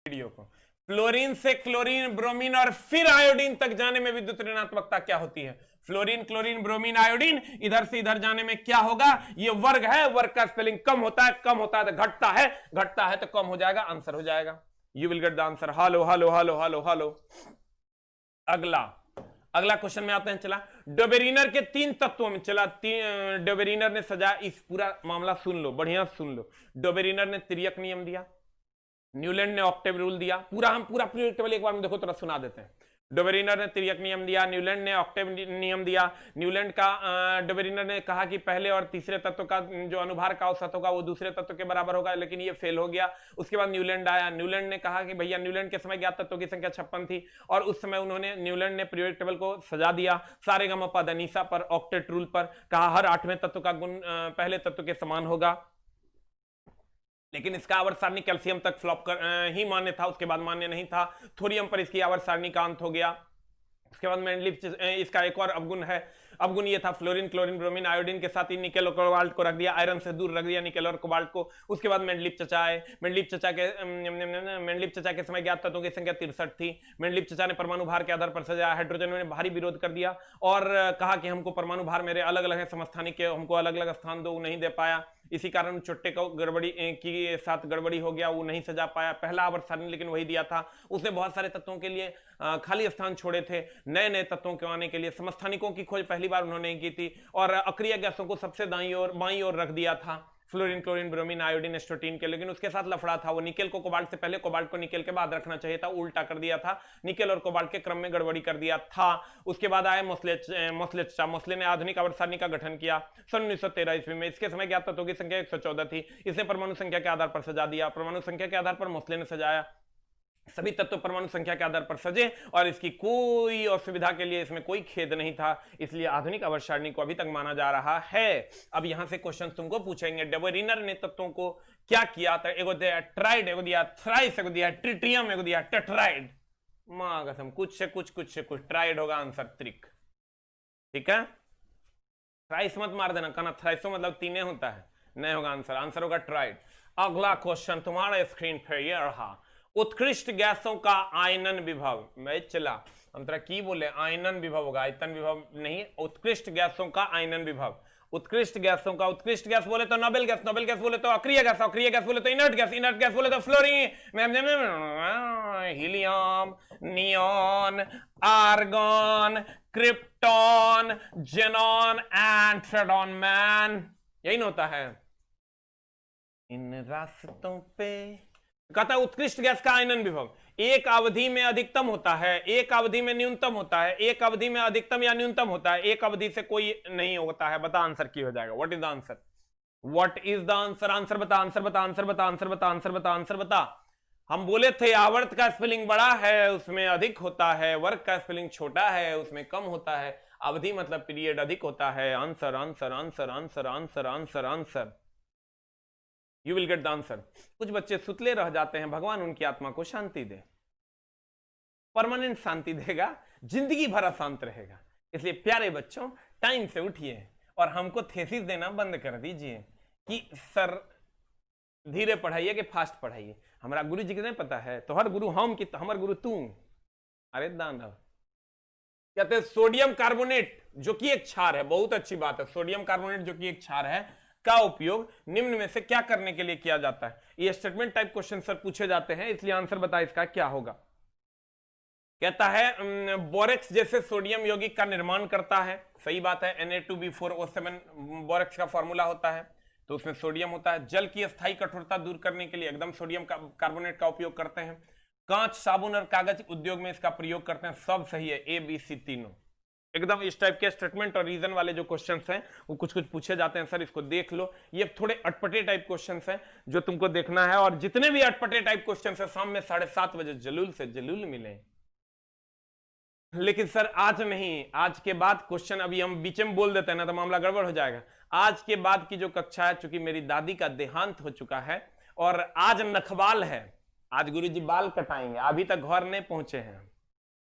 Video को। Fluorine से chlorine, bromine और फिर आयोडीन तक जाने में विद्युत ऋणात्मकता क्या होती है? फ्लोरीन, क्लोरीन, ब्रोमीन, आयोडीन, इधर से इधर जाने में क्या होगा? ये वर्ग है, वर्ग का स्पेलिंग कम होता है, कम होता है तो घटता है, घटता है तो कम हो जाएगा, आंसर हो जाएगा। You will get the answer. Hello hello hello hello hello. अगला क्वेश्चन में आते हैं। चला, डोबेरिनर के 3 तत्वों में, चला डोबेरिनर ने सजा, इस पूरा मामला सुन लो, बढ़िया सुन लो। डोबेरिनर ने तिर्यक नियम दिया, न्यूलैंड ने ऑक्टेव रूल दिया। पूरा हम पूरा टेबल एक बार में देखो, थोड़ा सुना देते हैं। डोबेरिनर ने तिर्यक नियम दिया, न्यूलैंड ने ऑक्टेव नियम दिया। न्यूलैंड का डोबेरिनर ने कहा कि पहले और तीसरे तत्व का जो अनुभार का औसत होगा वो दूसरे तत्व के बराबर होगा, लेकिन ये फेल हो गया। उसके बाद न्यूलैंड आया, न्यूलैंड ने कहा कि भैया, न्यूलैंड के समय ज्ञात तत्वों की संख्या 56 थी और उस समय न्यूलैंड ने पीरियोडिक टेबल को सजा दिया सारे ग म प ध नि सा पर, ऑक्टेट रूल पर। कहा हर 8वें तत्व का गुण पहले तत्व के समान होगा, लेकिन इसका आवर्त सारणी कैल्शियम तक फ्लॉप ही मान्य था, उसके बाद मान्य नहीं था। थोरियम पर इसकी आवर्त सारणी का अंत हो गया। उसके बाद मेंडलीफ इसका एक और अवगुण है, अवगुण ये था, फ्लोरीन, क्लोरीन, ब्रोमीन, आयोडीन के साथ ही निकेल और कोबाल्ट को रख दिया, आयरन से दूर रख दिया निकेल और कोबाल्ट को। उसके बाद मेंडलीफ चचा आए। मेंडलीफ चचा के समय ज्ञात तत्वों की संख्या 63 थी। मेंडलीफ चचा ने परमाणु भार के आधार पर सजाया, हाइड्रोजन ने भारी विरोध कर दिया और कहा कि हमको परमाणु भार मेरे अलग अलग है, समस्थानिक के हमको अलग अलग स्थान दो, नहीं दे पाया। इसी कारण चुट्टे को गड़बड़ी के साथ गड़बड़ी हो गया, वो नहीं सजा पाया। पहला आवर्त सारणी लेकिन वही दिया था, उसने बहुत सारे तत्वों के लिए खाली स्थान छोड़े थे, नए नए तत्वों के आने के लिए। समस्थानिकों की खोज पहली बार उन्होंने की थी और अक्रिय गैसों को सबसे दाईं ओर बाईं ओर रख दिया था, फ्लोरीन, क्लोरीन, ब्रोमीन, आयोडीन, एस्टोटीन के। लेकिन उसके साथ लफड़ा था, वो निकेल को कोबाल्ट से पहले, कोबाल्ट को निकेल के बाद रखना चाहिए था, उल्टा कर दिया था, निकेल और कोबाल्ट के क्रम में गड़बड़ी कर दिया था। उसके बाद आए मोस्ले ने आधुनिक आवर्त सारणी का गठन किया सन 1913 ईस्वी में। इसके समय ज्ञात तत्वों की संख्या 114 थी। इसने परमाणु संख्या के आधार पर सजा दिया। परमाणु संख्या के आधार पर मोस्ले ने सजाया। सभी तत्व परमाणु संख्या के आधार पर सजे और इसकी कोई असुविधा के लिए इसमें कोई खेद नहीं था, इसलिए आधुनिक आवर्त सारणी को अभी तक माना जा रहा है। अब यहां से क्वेश्चन तुमको पूछेंगे, डोबेरिनर ने तत्वों को क्या किया था? एगो दिया ट्राइड, एगो दिया थ्राइस, एगो दिया ट्रिटियम, एगो दिया टेट्राइड। मां कसम, कुछ से कुछ ट्राइड होगा आंसर, त्रिक। ठीक है, थ्राइस मत मार देना, कहना थ्राइसो मतलब 3 होता है, नहीं होगा आंसर, आंसर होगा ट्राइड। अगला क्वेश्चन तुम्हारे स्क्रीन पर ये रहा, उत्कृष्ट गैसों का आयनन विभव। मैं चला हम तरह की बोले, आयनन विभव होगा, आयतन विभव नहीं, उत्कृष्ट गैसों का आयनन विभव। उत्कृष्ट गैसों का, उत्कृष्ट गैस बोले तो नोबेल गैस, नोबेल गैस बोले तो अक्रिय गैस, अक्रिय गैस बोले तो इनर्ट गैस, इनर्ट गैस बोले तो fluorine, helium, neon, argon, krypton, xenon and freon. मैन यही न होता है इन रास्तों पे। कहता है उत्कृष्ट गैस का आयनन विभव एक अवधि में अधिकतम होता है, एक अवधि में न्यूनतम होता है, एक अवधि में अधिकतम या न्यूनतम होता है, एक अवधि से कोई नहीं होता है। बता आंसर की हो जाएगा। What is the answer? What is the answer? Answer बता, आंसर बता, आंसर बता, आंसर बता, आंसर बता, आंसर बता। हम बोले थे आवर्त का स्पेलिंग बड़ा है उसमें अधिक होता है, वर्ग का स्पेलिंग छोटा है उसमें कम होता है, अवधि मतलब पीरियड अधिक होता है। Answer answer answer answer answer answer answer, you will get the answer. कुछ बच्चे सुतले रह जाते हैं, भगवान उनकी आत्मा को शांति दे, परमानेंट शांति देगा, जिंदगी भर अशांत रहेगा। इसलिए प्यारे बच्चों टाइम से उठिए और हमको थेसिस देना बंद कर दीजिए कि सर धीरे पढ़ाइए कि फास्ट पढ़ाइए। हमारा गुरु जी कितने पता है, तो हर गुरु हम कि हमारे गुरु तू। अरे दानव कहते हैं सोडियम कार्बोनेट जो कि एक क्षार है, बहुत अच्छी बात है, सोडियम कार्बोनेट जो कि एक क्षार है का उपयोग निम्न में से क्या करने के लिए किया जाता है? ये स्टेटमेंट टाइप क्वेश्चन सर पूछे जाते हैं, इसलिए आंसर बता इसका क्या होगा। कहता है बोरेक्स जैसे सोडियम यौगिक का निर्माण करता है। सही बात है, Na2B4O7 बोरेक्स का फॉर्मूला होता है, तो उसमें सोडियम होता है। जल की अस्थायी कठोरता दूर करने के लिए एकदम सोडियम कार्बोनेट का उपयोग करते हैं। कांच, साबुन और कागज उद्योग में इसका प्रयोग करते हैं। सब सही है, ABC तीनों एकदम। इस टाइप के स्टेटमेंट और रीजन वाले जो क्वेश्चंस हैं वो कुछ कुछ पूछे जाते हैं सर, इसको देख लो। ये थोड़े अटपटे टाइप क्वेश्चंस हैं जो तुमको देखना है, और जितने भी अटपटे टाइप क्वेश्चंस हैं शाम में 7:30 बजे जलूल से जलूल मिले। लेकिन सर आज नहीं, आज के बाद क्वेश्चन अभी हम बीच में बोल देते हैं ना तो मामला गड़बड़ हो जाएगा। आज के बाद की जो कक्षा है, चूंकि मेरी दादी का देहांत हो चुका है और आज नखवाल है, आज गुरुजी बाल कटाएंगे, अभी तक घर नहीं पहुंचे हैं,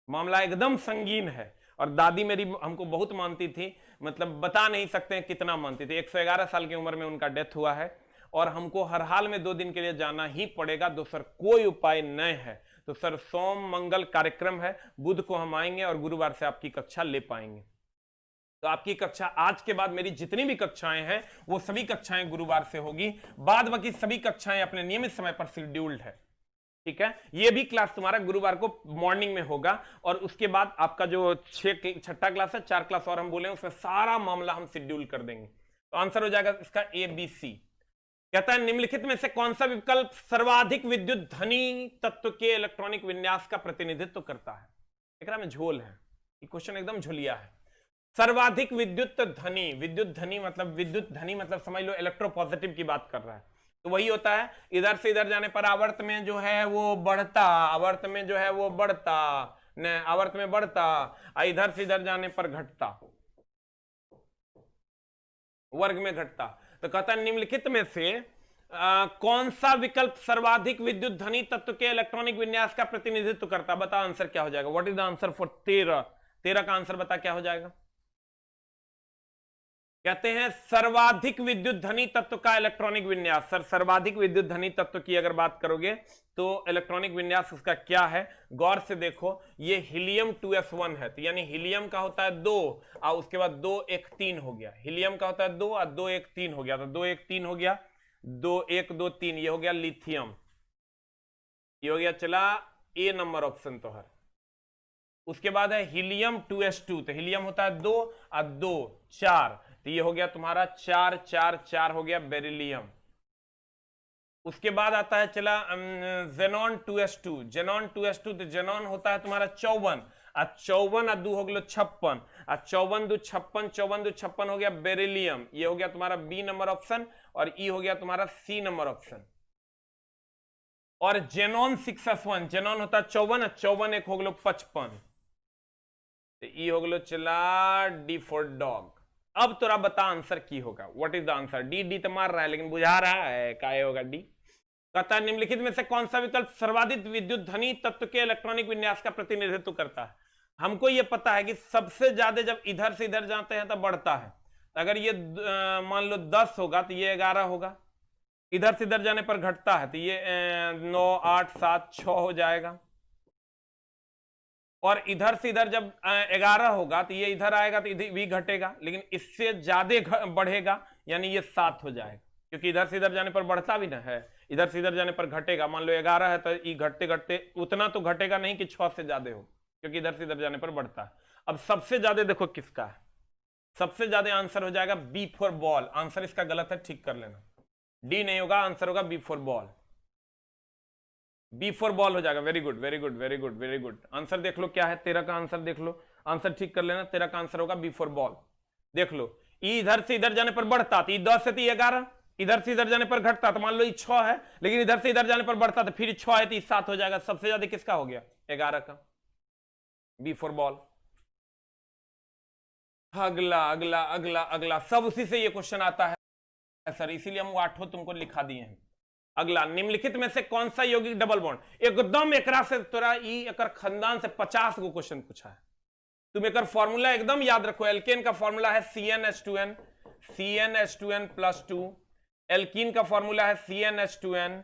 मामला एकदम संगीन है। और दादी मेरी हमको बहुत मानती थी, मतलब बता नहीं सकते हैं कितना मानती थी। 111 साल की उम्र में उनका डेथ हुआ है और हमको हर हाल में 2 दिन के लिए जाना ही पड़ेगा, तो सर कोई उपाय नहीं है। तो सर सोम मंगल कार्यक्रम है, बुध को हम आएंगे और गुरुवार से आपकी कक्षा ले पाएंगे। तो आपकी कक्षा आज के बाद मेरी जितनी भी कक्षाएं हैं वो सभी कक्षाएं गुरुवार से होगी, बाद बाकी सभी कक्षाएं अपने नियमित समय पर शेड्यूल्ड है, ठीक है। ये भी क्लास तुम्हारा गुरुवार को मॉर्निंग में होगा, और उसके बाद आपका जो 6ठा क्लास है, 4 क्लास और हम बोले उसमें सारा मामला हम शेड्यूल कर देंगे। तो आंसर हो जाएगा इसका ABC। कहता है निम्नलिखित में से कौन सा विकल्प सर्वाधिक विद्युत धनी तत्व के इलेक्ट्रॉनिक विन्यास का प्रतिनिधित्व करता है। एकरा में झोल है, ये क्वेश्चन एकदम झोलिया है। सर्वाधिक विद्युत धनी मतलब समझ लो इलेक्ट्रोपॉजिटिव की बात कर रहा है। तो वही होता है इधर से इधर जाने पर आवर्त में जो है वो बढ़ता, आवर्त में जो है वो बढ़ता, न आवर्त में बढ़ता, इधर से इधर जाने पर घटता, वर्ग में घटता। तो कहता है निम्नलिखित में से कौन सा विकल्प सर्वाधिक विद्युत धनी तत्व के इलेक्ट्रॉनिक विन्यास का प्रतिनिधित्व करता। बता आंसर क्या हो जाएगा। What is the answer for 13 का आंसर बता क्या हो जाएगा। कहते हैं सर्वाधिक विद्युत धनी तत्व का इलेक्ट्रॉनिक विन्यास। सर सर्वाधिक विद्युत धनी तत्व की अगर बात करोगे तो इलेक्ट्रॉनिक विन्यास उसका क्या है, गौर से देखो। ये हीलियम 2s1 है, तो यानी हीलियम का होता है 2 और उसके बाद 2 1 3 हो गया। हीलियम का होता है 2 और 2 1 3 हो गया, तो 2 1 3 हो गया, 2 1 2 3 ये हो गया लिथियम, ये हो गया चला ए नंबर ऑप्शन तो है। उसके बाद है हीलियम 2s2, तो हीलियम होता है 2 और 2 4, तो ये हो गया तुम्हारा 4 4 4 हो गया बेरिलियम। उसके बाद आता है चला जेनॉन 2s2, जेनॉन 2s2, तो जेनॉन होता है तुम्हारा 54 और 54 और 2 हो गया 56 और 54 2 56, 54 2 56 हो गया बेरिलियम, ये हो गया तुम्हारा बी नंबर ऑप्शन, और ई हो गया तुम्हारा सी नंबर ऑप्शन। और जेनॉन 6s1, जेनॉन होता है 54 और 54 एक हो गया 55, तो ई हो गया चला डी फॉर डॉग। अब तोरा बता आंसर की होगा। What is the answer. D तो मार रहा है लेकिन बुझा रहा है काय होगा डी। कहता है निम्नलिखित में से कौन सा विकल्प सर्वाधिक विद्युत धनी तत्व के इलेक्ट्रॉनिक विन्यास का प्रतिनिधित्व करता है। हमको यह पता है कि सबसे ज्यादा जब इधर से इधर जाते हैं तो बढ़ता है। अगर ये मान लो 10 होगा तो ये 11 होगा, इधर से इधर जाने पर घटता है तो ये 9 8 7 6 हो जाएगा, और इधर से इधर जब 11 होगा तो ये इधर आएगा तो इधर भी घटेगा, लेकिन इससे ज्यादा बढ़ेगा यानी ये 7 हो जाएगा, क्योंकि इधर से इधर जाने पर बढ़ता भी ना है, इधर से इधर जाने पर घटेगा। मान लो 11 है तो ये घटते घटते उतना तो घटेगा नहीं कि 6 से ज्यादा हो, क्योंकि इधर से इधर जाने पर बढ़ता है। अब सबसे ज्यादा देखो किसका है, सबसे ज्यादा आंसर हो जाएगा बी फॉर बॉल। आंसर इसका गलत है, ठीक कर लेना, डी नहीं होगा, आंसर होगा B for ball. B for ball हो जाएगा। Very good very good very good very good. Answer देख लो क्या है, 13 का आंसर देख लो, आंसर ठीक कर लेना। 13 का आंसर होगा बी फॉर बॉल। देख लो इधर से इधर जाने पर बढ़ता तो 10 से 11, इधर से इधर जाने पर घटता तो मान लो 6 है, लेकिन इधर से इधर जाने पर बढ़ता तो फिर 6 है तो 7 हो जाएगा। सबसे ज्यादा किसका हो गया 11 का, बी फॉर बॉल। अगला अगला अगला अगला सब उसी से ये क्वेश्चन आता है सर, इसीलिए हम 8 तुमको लिखा दिए हैं। अगला निम्नलिखित में से कौन सा यौगिक डबल बॉन्ड, एकदम एकरा से तोरा एकर खानदान से 50 गो क्वेश्चन पूछा है। तुम एक फॉर्मूला एकदम याद रखो। एल्केन का फॉर्मूला है CnH2n, CnH2n +2। एल्कीन का फॉर्मूला है CnH2n,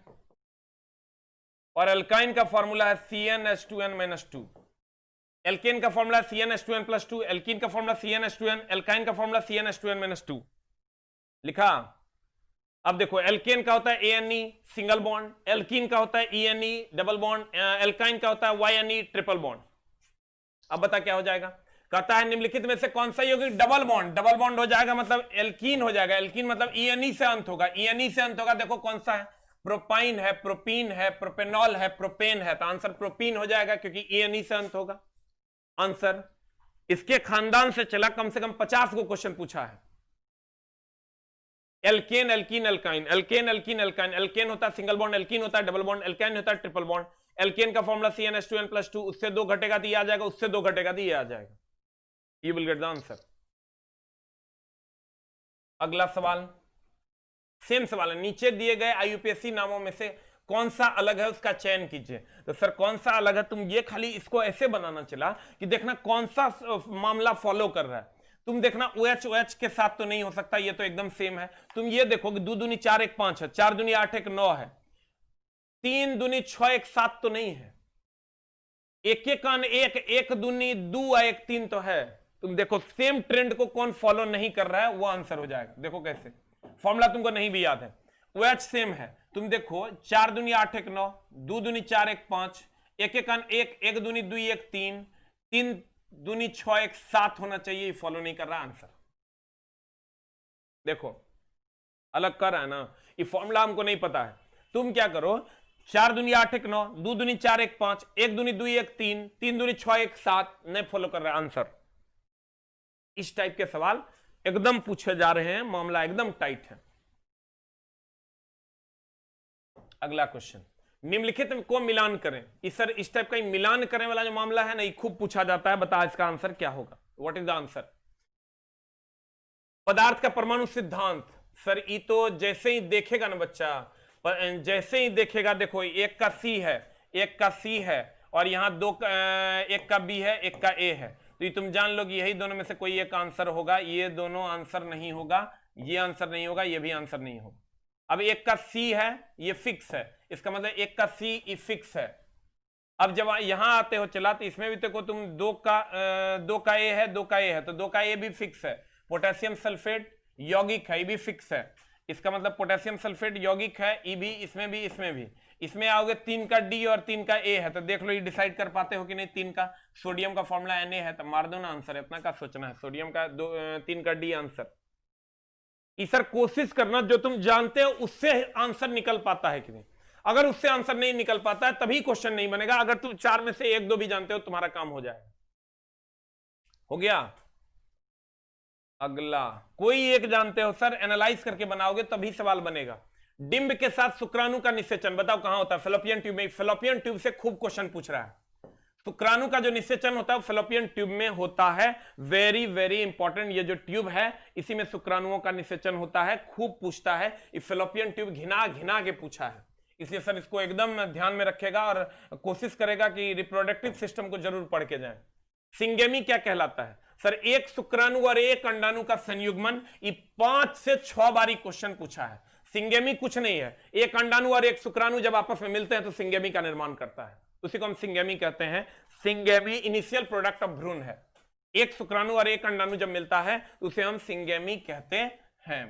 और एल्काइन का फॉर्मूला है CnH2n -2। एल्केन का फॉर्मूला CnH2n +2, एल्कीन का फॉर्मूला CnH2n, एल्काइन का फॉर्मूला CnH2n -2 लिखा। अब देखो एल्केन का होता है ANE सिंगल बॉन्ड, एल्कीन का होता है ENE डबल बॉन्ड, एल्काइन का होता है YNE ट्रिपल बॉन्ड। अब बता क्या हो जाएगा। कहता है निम्नलिखित में से कौन सा यौगिक डबल बॉन्ड, डबल बॉन्ड हो जाएगा मतलब एल्कीन हो जाएगा। एल्कीन मतलब ENE से अंत होगा, ENE से अंत होगा। देखो कौन सा है, प्रोपाइन है, प्रोपीन है, प्रोपेनॉल है, प्रोपेन है, तो आंसर प्रोपीन हो जाएगा क्योंकि ENE से अंत होगा। आंसर इसके खानदान से चला कम से कम 50 को क्वेश्चन पूछा है। Alkane alkene alkyne, alkane alkene alkyne, alkane होता है सिंगल बॉन्ड, एल्कीन होता है डबल बॉन्ड, एल्काइन होता है ट्रिपल बॉन्ड। एल्केन का फॉर्मूला CnH2n +2, उससे 2 घटेगा तो ये आ जाएगा, उससे 2 घटेगा तो ये आ जाएगा। You will get the answer. अगला सवाल सेम सवाल है। नीचे दिए गए IUPAC नामों में से कौन सा अलग है उसका चयन कीजिए। तो सर कौन सा अलग है, तुम ये खाली इसको ऐसे बनाना चला कि देखना कौन सा मामला फॉलो कर रहा है। तुम देखना OH OH के साथ तो नहीं हो सकता, ये तो एकदम सेम है। तुम ये देखो कि 2 दूनी 4 1 5 है, 4 दूनी 8 1 9 है, 3 दूनी 6 1 7 तो नहीं है, 1 1 कान 1 1 दूनी 2 1 3 तो है। तुम देखो सेम ट्रेंड को कौन फॉलो नहीं कर रहा है वो आंसर हो जाएगा। देखो कैसे, फॉर्मूला तुमको नहीं भी याद है, OH सेम है। तुम देखो 4 दूनी 8 1 9, 2 दूनी 4 1 5, 1 1 कान 1 1 दूनी 2 1 3, 3 दूनी 6 1 7 होना चाहिए, फॉलो नहीं कर रहा आंसर। देखो अलग कर रहा है ना, ये फॉर्मूला हमको नहीं पता है। तुम क्या करो, 4 दूनी 8 1 9, 2 दूनी 4 1 5, 1 दूनी 2 1 3, 3 दूनी 6 1 7, नहीं फॉलो कर रहा है आंसर। इस टाइप के सवाल एकदम पूछे जा रहे हैं, मामला एकदम टाइट है। अगला क्वेश्चन, निम्नलिखित को मिलान करें। इस टाइप का मिलान करने वाला जो मामला है ना, ये खूब पूछा जाता है। बता इसका आंसर क्या होगा, व्हाट इज द आंसर। पदार्थ का परमाणु सिद्धांत। सर ये तो जैसे ही देखेगा ना बच्चा, जैसे ही देखेगा, देखो एक का C है, एक का C है, और यहां एक का B है, एक का A है, तो ये तुम जान लो कि यही दोनों में से कोई एक आंसर होगा। ये दोनों आंसर नहीं होगा, ये आंसर नहीं होगा, ये भी आंसर नहीं होगा। अब एक का C है, ये फिक्स है, इसका मतलब एक का C ये फिक्स है। अब जब यहां आते हो चला, तो इसमें भी देखो तुम 2 का A है, 2 का A है, तो 2 का A भी फिक्स है। पोटेशियम सल्फेट यौगिक है, ये भी फिक्स है। इसका मतलब पोटेशियम सल्फेट यौगिक है, ये भी, इसमें भी, इसमें भी। इसमें आओगे 3 का D और 3 का A है, तो देख लो ये डिसाइड कर पाते हो कि नहीं। 3 का सोडियम का फॉर्मूला Na है, तो मार दो ना आंसर, इतना का सोचना है। सोडियम का 3 का D आंसर। सर कोशिश करना जो तुम जानते हो उससे आंसर निकल पाता है कि नहीं। अगर उससे आंसर नहीं निकल पाता है तभी क्वेश्चन नहीं बनेगा। अगर तुम 4 में से 1 2 भी जानते हो तुम्हारा काम हो जाएगा। हो गया। अगला, कोई एक जानते हो सर, एनालाइज करके बनाओगे तभी सवाल बनेगा। डिंब के साथ शुक्राणु का निषेचन बताओ कहां होता है। फेलोपियन ट्यूब में। फेलोपियन ट्यूब से खूब क्वेश्चन पूछ रहा है। शुक्राणु का जो निषेचन होता है वो फेलोपियन ट्यूब में होता है। वेरी वेरी इंपॉर्टेंट, ये जो ट्यूब है इसी में शुक्राणुओं का निषेचन होता है। खूब पूछता है, ये फेलोपियन ट्यूब घिना घिना के पूछा है, इसलिए सर इसको एकदम ध्यान में रखेगा और कोशिश करेगा कि रिप्रोडक्टिव सिस्टम को जरूर पढ़ के जाए। सिंगेमी क्या कहलाता है सर? एक शुक्राणु और एक अंडाणु का संयुग्मन। ये 5 से 6 बारी क्वेश्चन पूछा है। सिंगेमी कुछ नहीं है, एक अंडाणु और एक शुक्राणु जब आपस में मिलते हैं तो सिंगेमी का निर्माण करता है, उसी को हम सिंगेमी कहते हैं। सिंगेमी इनिशियल प्रोडक्ट ऑफ भ्रूण है। एक शुक्राणु और एक अंडाणु जब मिलता है तो उसे हम सिंगेमी कहते हैं।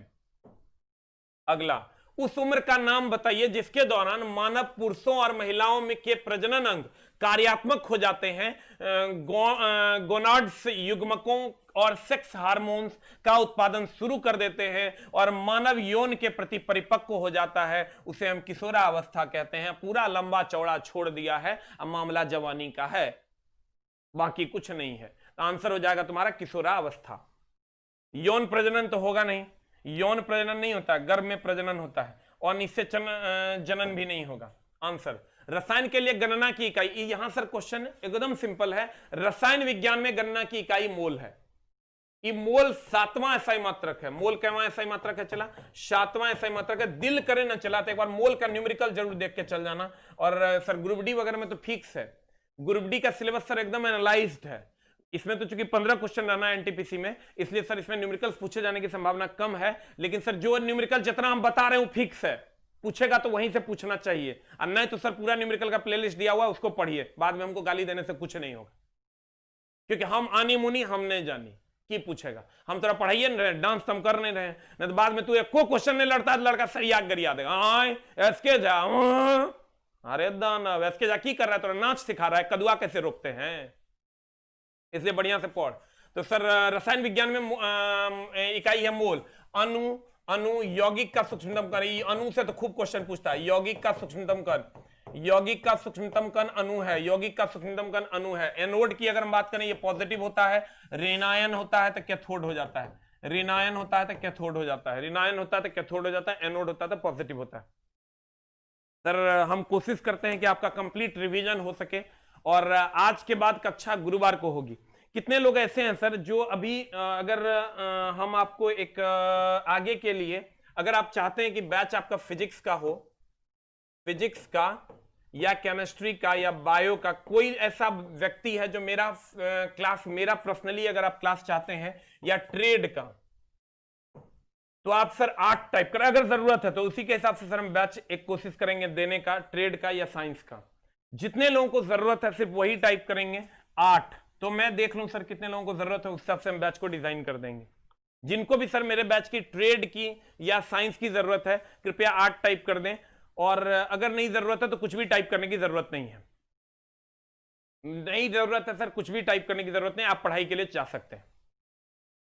अगला, उस उम्र का नाम बताइए जिसके दौरान मानव पुरुषों और महिलाओं में के प्रजनन अंग कार्यात्मक हो जाते हैं, गोनाड्स युग्मकों और सेक्स हार्मोन्स का उत्पादन शुरू कर देते हैं और मानव यौन के प्रति परिपक्व हो जाता है, उसे हम किशोरावस्था कहते हैं। पूरा लंबा चौड़ा छोड़ दिया है, अब मामला जवानी का है, बाकी कुछ नहीं है। तो आंसर हो जाएगा तुम्हारा किशोरावस्था। यौन प्रजनन तो होगा नहीं, यौन प्रजनन नहीं होता है, गर्भ में प्रजनन होता है, और निषेचन जनन भी नहीं होगा। आंसर। रसायन के लिए गणना की इकाई, यहां सर क्वेश्चन एकदम सिंपल है। रसायन विज्ञान में गणना की इकाई मोल है। ये मोल 7वां एसआई मात्रक है। मोल कैवा एसआई मात्रक है चला? 7वां एसआई मात्रक है। दिल करे ना चला तो एक बार मोल का न्यूमेरिकल जरूर देख के चल जाना। और सर ग्रुप डी वगैरह में तो फिक्स है, ग्रुप डी का सिलेबस सर एकदम एनालाइज्ड है। इसमें तो चूंकि 15 क्वेश्चन रहना है एनटीपीसी में, इसलिए सर इसमें न्यूमेरिकल्स पूछे जाने की संभावना कम है। लेकिन सर जो न्यूमेरिकल जितना हम बता रहे हैं वो फिक्स है, पूछेगा तो वहीं से पूछना चाहिए, और नहीं तो सर पूरा न्यूमेरिकल का प्लेलिस्ट दिया हुआ है उसको पढ़िए, बाद में हमको गाली देने से कुछ नहीं होगा, क्योंकि हम आनी मुनी हम नहीं जानी की पूछेगा। हम तोरा पढ़ाइए नहीं रहे, डांस तो हम कर नहीं रहे, नहीं तो बाद में तू को क्वेश्चन नहीं लड़ता है लड़का सर याद गरिया देगा। एसके जा, अरे दानव एसके जा की कर रहा है, तोरा नाच सिखा रहा है, कदुआ कैसे रोकते हैं, इसलिए बढ़िया से पढ़। तो सर रसायन विज्ञान में इकाई है मोल। अणु, अणु यौगिक का सूक्ष्मतम कण, अणु से तो खूब क्वेश्चन पूछता है। यौगिक का सूक्ष्मतम कण, यौगिक का सूक्ष्मतम कण अणु है, यौगिक का सूक्ष्मतम कण अणु है। एनोड की अगर हम बात करें, ये पॉजिटिव होता है, ऋणायन होता है तो कैथोड हो जाता है, ऋणायन होता है तो कैथोड हो जाता है, ऋणायन होता है तो कैथोड हो जाता है, एनोड होता है तो पॉजिटिव होता है। सर हम कोशिश करते हैं कि आपका कंप्लीट रिवीजन हो सके, और आज के बाद कक्षा गुरुवार को होगी। कितने लोग ऐसे हैं सर जो अभी अगर हम आपको एक आगे के लिए, अगर आप चाहते हैं कि बैच आपका फिजिक्स का हो, फिजिक्स का या केमिस्ट्री का या बायो का कोई ऐसा व्यक्ति है जो मेरा क्लास, मेरा पर्सनली अगर आप क्लास चाहते हैं, या ट्रेड का, तो आप सर 8 टाइप करें अगर जरूरत है तो उसी के हिसाब से सर हम बैच एक कोशिश करेंगे देने का, ट्रेड का या साइंस का। जितने लोगों को जरूरत है सिर्फ वही टाइप करेंगे 8, तो मैं देख लूं सर कितने लोगों को जरूरत है, उस हिसाब से हम बैच को डिजाइन कर देंगे। जिनको भी सर मेरे बैच की ट्रेड की या साइंस की जरूरत है कृपया 8 टाइप कर दें, और अगर नहीं जरूरत है तो कुछ भी टाइप करने की जरूरत नहीं है। नहीं जरूरत है सर कुछ भी टाइप करने की जरूरत नहीं, आप पढ़ाई के लिए जा सकते हैं,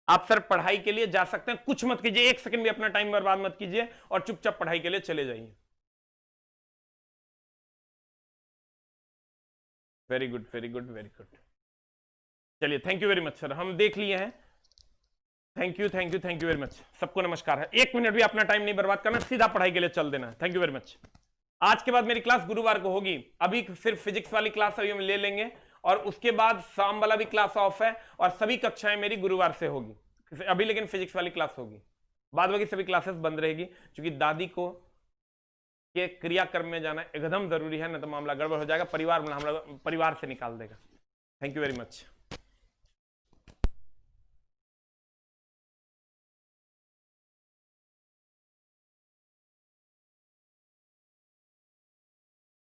आप सर पढ़ाई के लिए जा सकते हैं, कुछ मत कीजिए, 1 सेकंड भी अपना टाइम बर्बाद मत कीजिए और चुपचाप पढ़ाई के लिए चले जाइए। Very good very good very good, चलिए thank you very much sir, हम देख लिए हैं। Thank you thank you thank you very much, सबको नमस्कार है। 1 मिनट भी अपना टाइम नहीं बर्बाद करना, सीधा पढ़ाई के लिए चल देना है। Thank you very much. आज के बाद मेरी क्लास गुरुवार को होगी, अभी सिर्फ फिजिक्स वाली क्लास अभी हम ले लेंगे, और उसके बाद शाम वाला भी क्लास ऑफ है, और सभी कक्षाएं मेरी गुरुवार से होगी अभी, लेकिन फिजिक्स वाली क्लास होगी, बाद बाकी सभी क्लासेस बंद रहेगी, क्योंकि दादी को के क्रियाक्रम में जाना एकदम जरूरी है, ना तो मामला गड़बड़ हो जाएगा, परिवार से निकाल देगा। Thank you very much.